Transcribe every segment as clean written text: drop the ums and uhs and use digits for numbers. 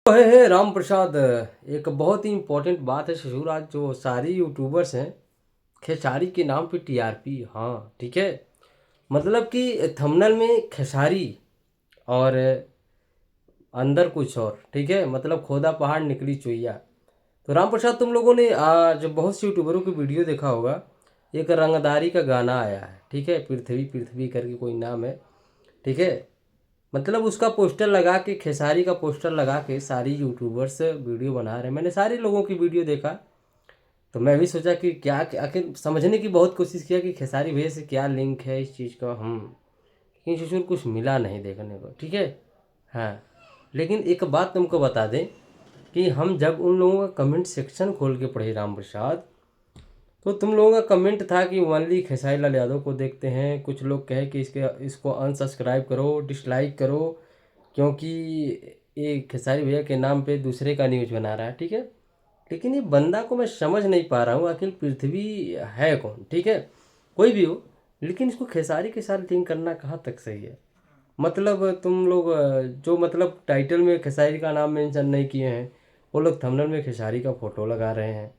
है राम प्रसाद। एक बहुत ही इम्पोर्टेंट बात है ससुर, आज जो सारी यूट्यूबर्स हैं खेसारी के नाम पे टीआरपी। हाँ ठीक है, मतलब कि थंबनेल में खेसारी और अंदर कुछ और, ठीक है, मतलब खोदा पहाड़ निकली चुईया। तो राम प्रसाद, तुम लोगों ने आज बहुत से यूट्यूबरों की वीडियो देखा होगा, एक रंगदारी का गाना आया है, ठीक है, पृथ्वी पृथ्वी करके कोई नाम है, ठीक है। मतलब उसका पोस्टर लगा के, खेसारी का पोस्टर लगा के सारी यूट्यूबर्स वीडियो बना रहे हैं। मैंने सारे लोगों की वीडियो देखा, तो मैं भी सोचा कि क्या आखिर समझने की बहुत कोशिश किया कि खेसारी भैया से क्या लिंक है इस चीज़ का। लेकिन शिशुर कुछ मिला नहीं देखने को, ठीक है। हाँ, लेकिन एक बात तुमको बता दें कि हम जब उन लोगों का कमेंट सेक्शन खोल के पढ़े राम प्रसाद, तो तुम लोगों का कमेंट था कि ओनली खेसारी लाल यादव को देखते हैं। कुछ लोग कहे कि इसको अनसब्सक्राइब करो, डिसलाइक करो, क्योंकि ये खेसारी भैया के नाम पे दूसरे का न्यूज़ बना रहा है, ठीक है। लेकिन ये बंदा को मैं समझ नहीं पा रहा हूँ आखिर पृथ्वी है कौन, ठीक है, कोई भी हो, लेकिन इसको खेसारी के साथ लिंक करना कहाँ तक सही है। मतलब तुम लोग जो मतलब टाइटल में खेसारी का नाम मेंशन नहीं किए हैं, वो लोग थंबनेल में खेसारी का फोटो लगा रहे हैं।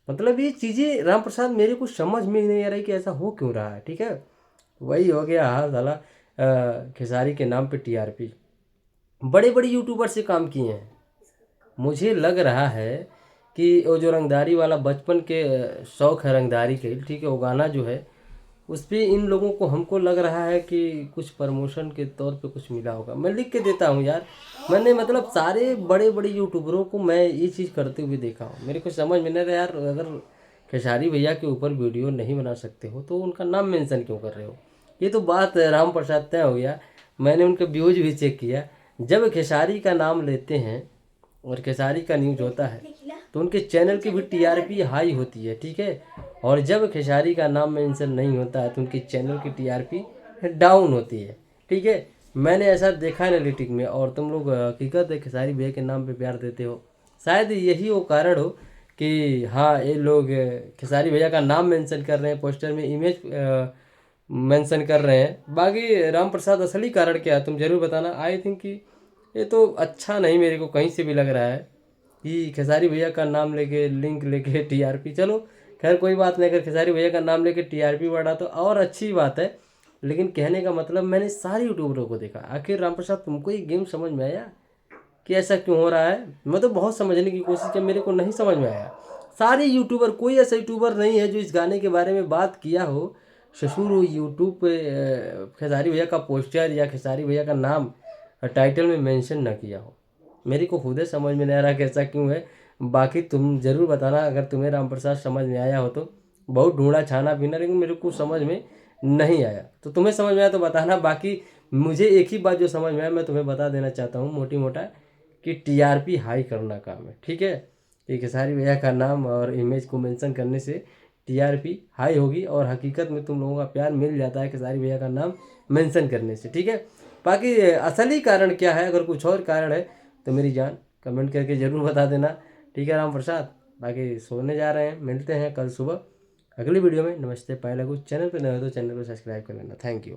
मतलब ये चीज़ें राम प्रसाद मेरे को समझ में नहीं आ रही कि ऐसा हो क्यों रहा है, ठीक है। वही हो गया हाल साला, खेसारी के नाम पे टीआरपी। बड़े बड़े यूट्यूबर से काम किए हैं। मुझे लग रहा है कि वो जो रंगदारी वाला बचपन के शौक है रंगदारी के, ठीक है, वो गाना जो है उस पर इन लोगों को, हमको लग रहा है कि कुछ प्रमोशन के तौर पे कुछ मिला होगा। मैं लिख के देता हूँ यार, मैंने मतलब सारे बड़े बड़े यूट्यूबरों को मैं ये चीज़ करते हुए देखा हूँ। मेरे को समझ में नहीं रहा यार, अगर खेसारी भैया के ऊपर वीडियो नहीं बना सकते हो तो उनका नाम मेंशन क्यों कर रहे हो। ये तो बात राम प्रसाद तय हो गया। मैंने उनके व्यूज भी चेक किया, जब खेसारी का नाम लेते हैं और खेसारी का न्यूज होता है तो उनके चैनल की भी टीआरपी हाई होती है, ठीक है। और जब खेसारी का नाम मेंशन नहीं होता है तो उनके चैनल की टीआरपी डाउन होती है, ठीक है। मैंने ऐसा देखा है एनालिटिक में। और तुम लोग हकीकत है खेसारी भैया के नाम पे प्यार देते हो, शायद यही वो कारण हो कि हाँ ये लोग खेसारी भैया का नाम मेंशन कर रहे हैं, पोस्टर में इमेज मेंशन कर रहे हैं। बाकी राम प्रसाद असली कारण क्या है तुम जरूर बताना। आई थिंक कि ये तो अच्छा नहीं, मेरे को कहीं से भी लग रहा है कि खेसारी भैया का नाम लेके लिंक लेके टीआरपी, चलो खैर कोई बात नहीं, अगर खेसारी भैया का नाम लेके टीआरपी बढ़ा तो और अच्छी बात है। लेकिन कहने का मतलब, मैंने सारे यूट्यूबरों को देखा। आखिर राम प्रसाद तुमको ये गेम समझ में आया कि ऐसा क्यों हो रहा है। मैं तो बहुत समझने की कोशिश की, मेरे को नहीं समझ में आया। सारे यूट्यूबर, कोई ऐसा यूट्यूबर नहीं है जो इस गाने के बारे में बात किया हो ससुर यूट्यूब पे खेसारी भैया का पोस्टर या खेसारी भैया का नाम टाइटल में मेंशन न किया हो। मेरे को खुद समझ में नहीं आ रहा कि ऐसा क्यों है। बाकी तुम ज़रूर बताना अगर तुम्हें राम प्रसाद समझ में आया हो तो। बहुत ढूंढा छाना पीना, लेकिन मेरे को समझ में नहीं आया। तो तुम्हें समझ में आया तो बताना। बाकी मुझे एक ही बात जो समझ में आया मैं तुम्हें बता देना चाहता हूँ मोटी मोटा, कि टीआरपी हाई करना काम है, ठीक है। ये खेसारी भैया का नाम और इमेज को मेंशन करने से टीआरपी हाई होगी, और हकीकत में तुम लोगों का प्यार मिल जाता है खेसारी भैया का नाम मेंशन करने से, ठीक है। बाकी असली कारण क्या है, अगर कुछ और कारण है तो मेरी जान कमेंट करके ज़रूर बता देना, ठीक है राम प्रसाद। बाकी सोने जा रहे हैं, मिलते हैं कल सुबह अगली वीडियो में। नमस्ते। पहले कुछ चैनल पर नए हो तो चैनल को सब्सक्राइब कर लेना। Thank you.